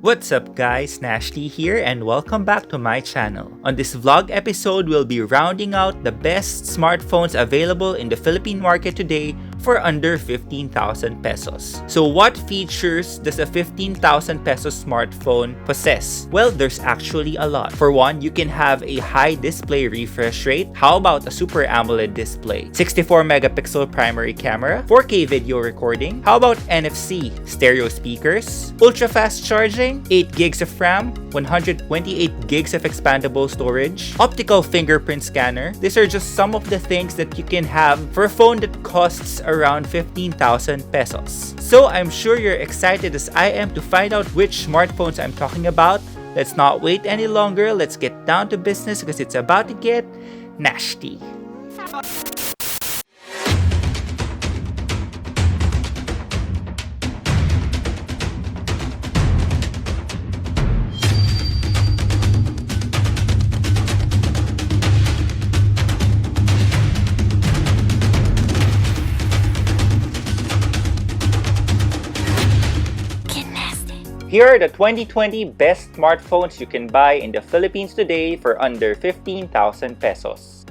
What's up guys, Nashly here and welcome back to my channel. On this vlog episode, we'll be rounding out the best smartphones available in the Philippine market today for under 15,000 pesos. So what features does a 15,000 pesos smartphone possess? Well, there's actually a lot. For one, you can have a high display refresh rate. How about a Super AMOLED display? 64 megapixel primary camera, 4K video recording. How about NFC, stereo speakers, ultra fast charging, 8 gigs of RAM, 128 gigs of expandable storage, optical fingerprint scanner. These are just some of the things that you can have for a phone that costs around 15,000 pesos. So I'm sure you're excited as I am to find out which smartphones I'm talking about. Let's not wait any longer. Let's get down to business because it's about to get nasty. Here are the 2020 best smartphones you can buy in the Philippines today for under 15,000 pesos.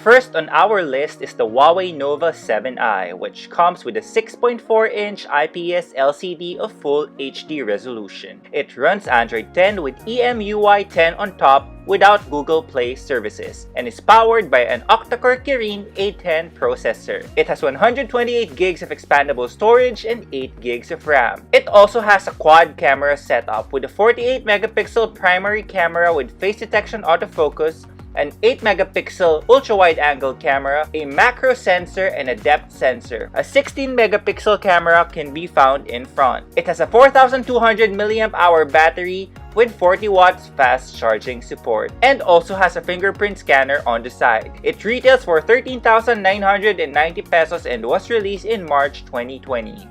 First on our list is the Huawei Nova 7i, which comes with a 6.4-inch IPS LCD of full HD resolution. It runs Android 10 with EMUI 10 on top without Google Play services and is powered by an octa-core Kirin A10 processor. It has 128 gigs of expandable storage and 8 gigs of RAM. It also has a quad camera setup with a 48 megapixel primary camera with face detection autofocus, an 8 megapixel ultra-wide angle camera, a macro sensor, and a depth sensor. A 16 megapixel camera can be found in front. It has a 4,200 mAh battery with 40 watts fast charging support and also has a fingerprint scanner on the side. It retails for 13,990 pesos and was released in March 2020.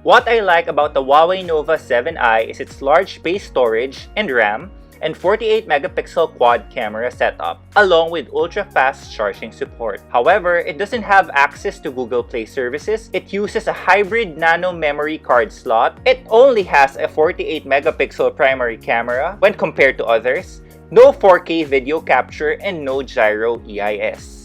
What I like about the Huawei Nova 7i is its large base storage and RAM and 48 megapixel quad camera setup, along with ultra-fast charging support. However, it doesn't have access to Google Play services. It uses a hybrid nano memory card slot. It only has a 48 megapixel primary camera when compared to others, no 4K video capture, and no gyro EIS.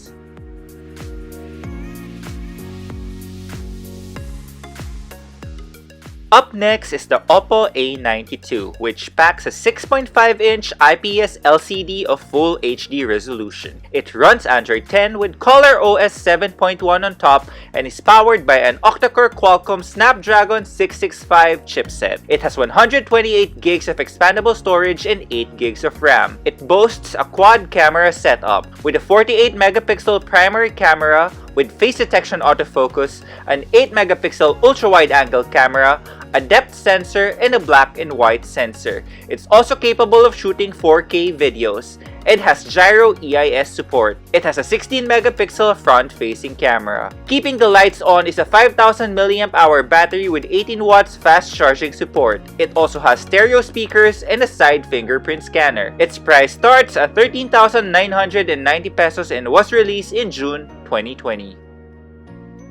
Up next is the Oppo A92, which packs a 6.5-inch IPS LCD of full HD resolution. It runs Android 10 with ColorOS 7.1 on top and is powered by an octa-core Qualcomm Snapdragon 665 chipset. It has 128 gigs of expandable storage and 8 gigs of RAM. It boasts a quad camera setup with a 48 megapixel primary camera with face detection autofocus, an 8 megapixel ultra-wide angle camera, a depth sensor, and a black and white sensor. It's also capable of shooting 4K videos. It has gyro EIS support. It has a 16 megapixel front-facing camera. Keeping the lights on is a 5,000 mAh battery with 18 watts fast charging support. It also has stereo speakers and a side fingerprint scanner. Its price starts at 13,990 pesos and was released in June 2020.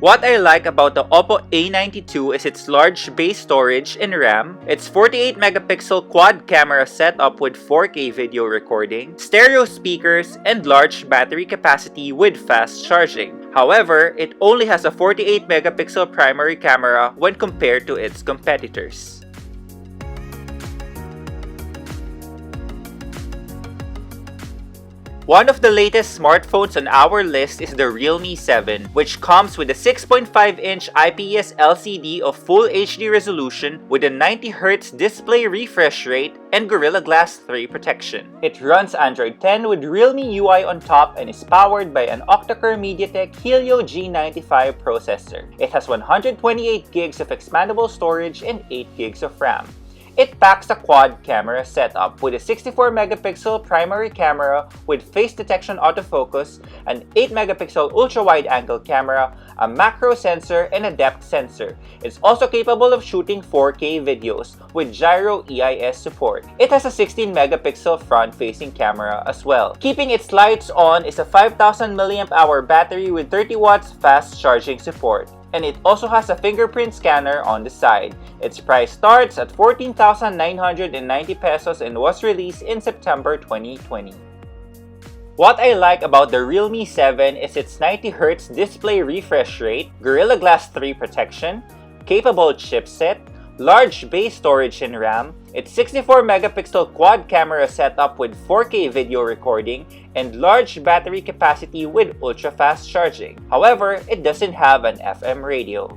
What I like about the Oppo A92 is its large base storage and RAM, its 48 megapixel quad camera setup with 4K video recording, stereo speakers, and large battery capacity with fast charging. However, it only has a 48 megapixel primary camera when compared to its competitors. One of the latest smartphones on our list is the Realme 7, which comes with a 6.5-inch IPS LCD of full HD resolution with a 90Hz display refresh rate and Gorilla Glass 3 protection. It runs Android 10 with Realme UI on top and is powered by an octa-core MediaTek Helio G95 processor. It has 128 gigs of expandable storage and 8 gigs of RAM. It packs a quad camera setup with a 64-megapixel primary camera with face detection autofocus, an 8-megapixel ultra-wide-angle camera, a macro sensor, and a depth sensor. It's also capable of shooting 4K videos with gyro EIS support. It has a 16-megapixel front-facing camera as well. Keeping its lights on is a 5000 mAh battery with 30 watts fast charging support. And it also has a fingerprint scanner on the side. Its price starts at 14,990 pesos and was released in September 2020. What I like about the Realme 7 is its 90Hz display refresh rate, Gorilla Glass 3 protection, capable chipset, large base storage in RAM, its 64-megapixel quad camera setup with 4K video recording, and large battery capacity with ultra-fast charging. However, it doesn't have an FM radio.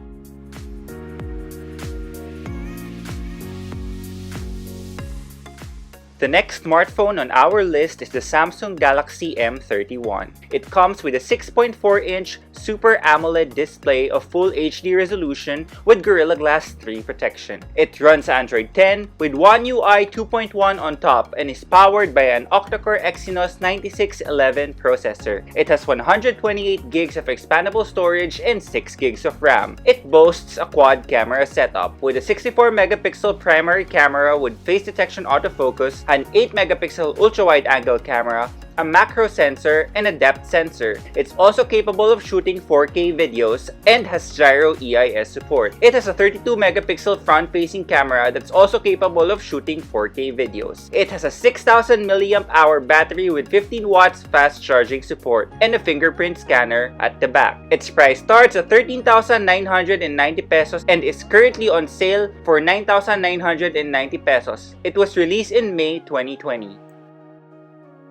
The next smartphone on our list is the Samsung Galaxy M31. It comes with a 6.4-inch Super AMOLED display of Full HD resolution with Gorilla Glass 3 protection. It runs Android 10 with One UI 2.1 on top and is powered by an octa-core Exynos 9611 processor. It has 128 gigs of expandable storage and 6 gigs of RAM. It boasts a quad camera setup with a 64-megapixel primary camera with face detection autofocus, an 8-megapixel ultra-wide-angle camera, a macro sensor, and a depth sensor. It's also capable of shooting 4K videos and has gyro EIS support. It has a 32-megapixel front-facing camera that's also capable of shooting 4K videos. It has a 6000 mAh battery with 15 watts fast charging support and a fingerprint scanner at the back. Its price starts at 13,990 pesos and is currently on sale for 9,990 pesos. It was released in May 2020.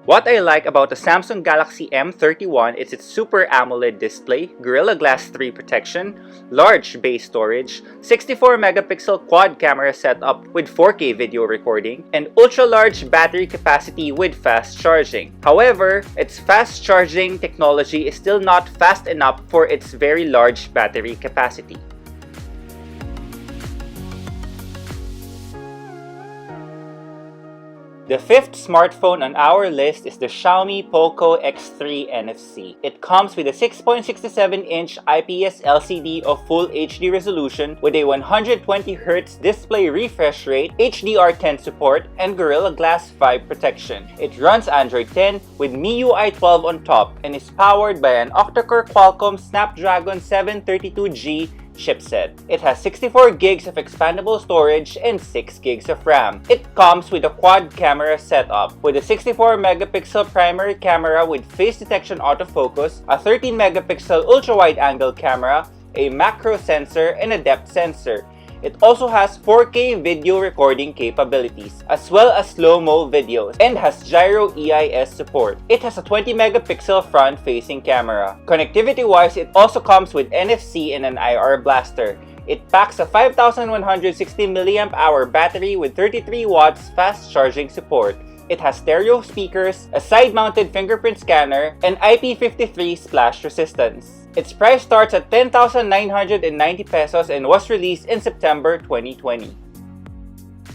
What I like about the Samsung Galaxy M31 is its Super AMOLED display, Gorilla Glass 3 protection, large base storage, 64-megapixel quad camera setup with 4K video recording, and ultra-large battery capacity with fast charging. However, its fast charging technology is still not fast enough for its very large battery capacity. The fifth smartphone on our list is the Xiaomi Poco X3 NFC. It comes with a 6.67-inch IPS LCD of Full HD resolution with a 120Hz display refresh rate, HDR10 support, and Gorilla Glass 5 protection. It runs Android 10 with MIUI 12 on top and is powered by an octa-core Qualcomm Snapdragon 732G chipset. It has 64 gigs of expandable storage and 6 gigs of RAM. It comes with a quad camera setup with a 64-megapixel primary camera with face detection autofocus, a 13-megapixel ultra-wide-angle camera, a macro sensor, and a depth sensor. It also has 4K video recording capabilities, as well as slow-mo videos, and has gyro EIS support. It has a 20-megapixel front-facing camera. Connectivity-wise, it also comes with NFC and an IR blaster. It packs a 5160 mAh battery with 33 watts fast charging support. It has stereo speakers, a side-mounted fingerprint scanner, and IP53 splash resistance. Its price starts at 10,990 pesos and was released in September 2020.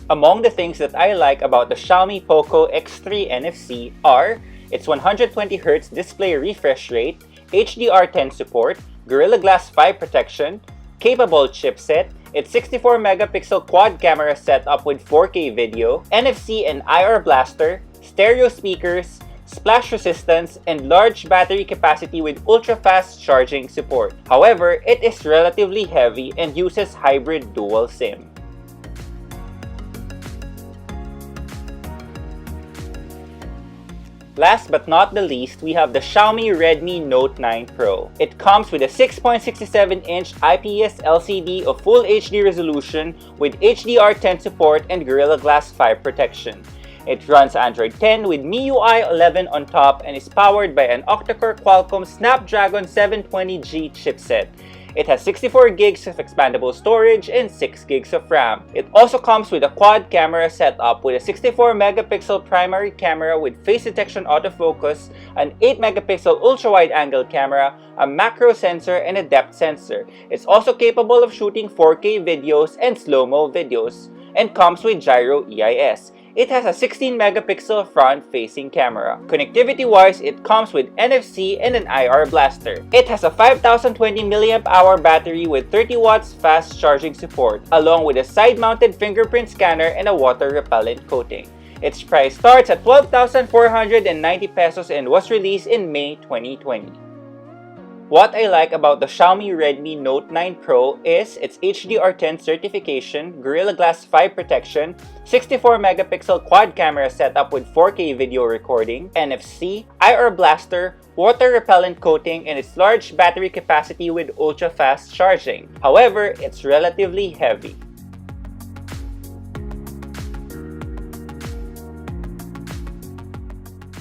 Among the things that I like about the Xiaomi Poco X3 NFC are its 120Hz display refresh rate, HDR10 support, Gorilla Glass 5 protection, capable chipset, its 64-megapixel quad camera setup with 4K video, NFC and IR blaster, stereo speakers, splash resistance, and large battery capacity with ultra-fast charging support. However, it is relatively heavy and uses hybrid dual SIM. Last but not the least, we have the Xiaomi Redmi Note 9 Pro. It comes with a 6.67-inch IPS LCD of Full HD resolution with HDR10 support and Gorilla Glass 5 protection. It runs Android 10 with MIUI 11 on top and is powered by an octa-core Qualcomm Snapdragon 720G chipset. It has 64 gigs of expandable storage and 6 gigs of RAM. It also comes with a quad camera setup with a 64-megapixel primary camera with face detection autofocus, an 8-megapixel ultra-wide-angle camera, a macro sensor, and a depth sensor. It's also capable of shooting 4K videos and slow-mo videos. and comes with gyro EIS. It has a 16 megapixel front-facing camera. Connectivity-wise, it comes with NFC and an IR blaster. It has a 5020 mAh battery with 30 watts fast charging support, along with a side-mounted fingerprint scanner and a water-repellent coating. Its price starts at 12,490 pesos and was released in May 2020. What I like about the Xiaomi Redmi Note 9 Pro is its HDR10 certification, Gorilla Glass 5 protection, 64 megapixel quad camera setup with 4K video recording, NFC, IR blaster, water repellent coating, and its large battery capacity with ultra-fast charging. However, it's relatively heavy.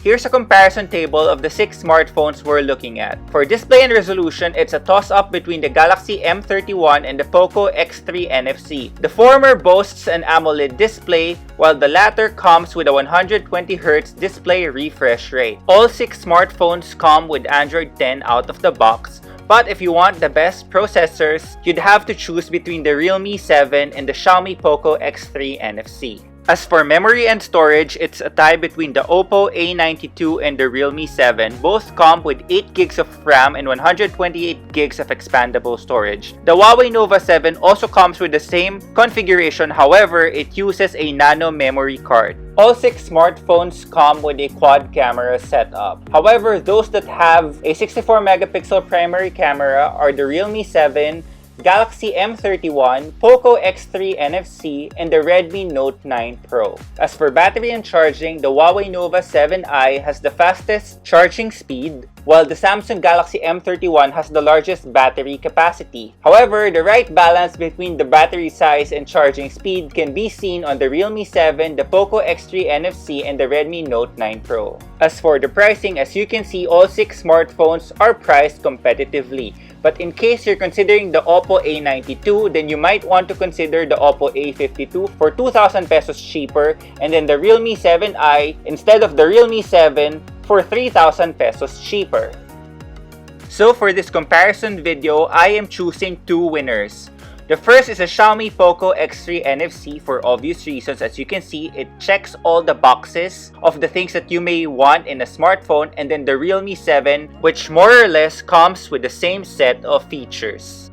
Here's a comparison table of the 6 smartphones we're looking at. For display and resolution, it's a toss-up between the Galaxy M31 and the Poco X3 NFC. The former boasts an AMOLED display, while the latter comes with a 120Hz display refresh rate. All 6 smartphones come with Android 10 out of the box, but if you want the best processors, you'd have to choose between the Realme 7 and the Xiaomi Poco X3 NFC. As for memory and storage, it's a tie between the Oppo A92 and the Realme 7. Both come with 8GB of RAM and 128GB of expandable storage. The Huawei Nova 7 also comes with the same configuration, however, it uses a nano memory card. All 6 smartphones come with a quad camera setup. However, those that have a 64 megapixel primary camera are the Realme 7, Galaxy M31, Poco X3 NFC, and the Redmi Note 9 Pro. As for battery and charging, the Huawei Nova 7i has the fastest charging speed, while the Samsung Galaxy M31 has the largest battery capacity. However, the right balance between the battery size and charging speed can be seen on the Realme 7, the Poco X3 NFC, and the Redmi Note 9 Pro. As for the pricing, as you can see, all 6 smartphones are priced competitively. But in case you're considering the Oppo A92, then you might want to consider the Oppo A52 for 2,000 pesos cheaper, and then the Realme 7i instead of the Realme 7 for 3,000 pesos cheaper. So for this comparison video, I am choosing 2 winners. The first is a Xiaomi Poco X3 NFC for obvious reasons. As you can see, it checks all the boxes of the things that you may want in a smartphone, and then the Realme 7, which more or less comes with the same set of features.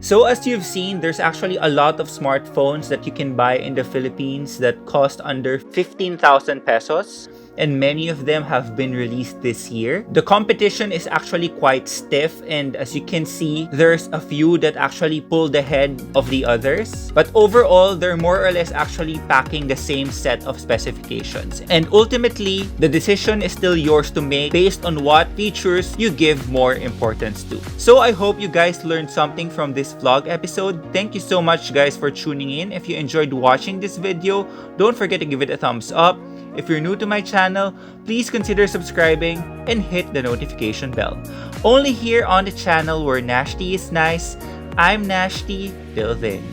So as you've seen, there's actually a lot of smartphones that you can buy in the Philippines that cost under 15,000 pesos. And many of them have been released this year. The competition is actually quite stiff, and as you can see, there's a few that actually pulled ahead of the others. But overall, they're more or less actually packing the same set of specifications. And ultimately, the decision is still yours to make based on what features you give more importance to. So I hope you guys learned something from this vlog episode. Thank you so much guys for tuning in. If you enjoyed watching this video, don't forget to give it a thumbs up. If you're new to my channel, please consider subscribing and hit the notification bell. Only here on the channel where Nashty is nice. I'm Nashty. Till then.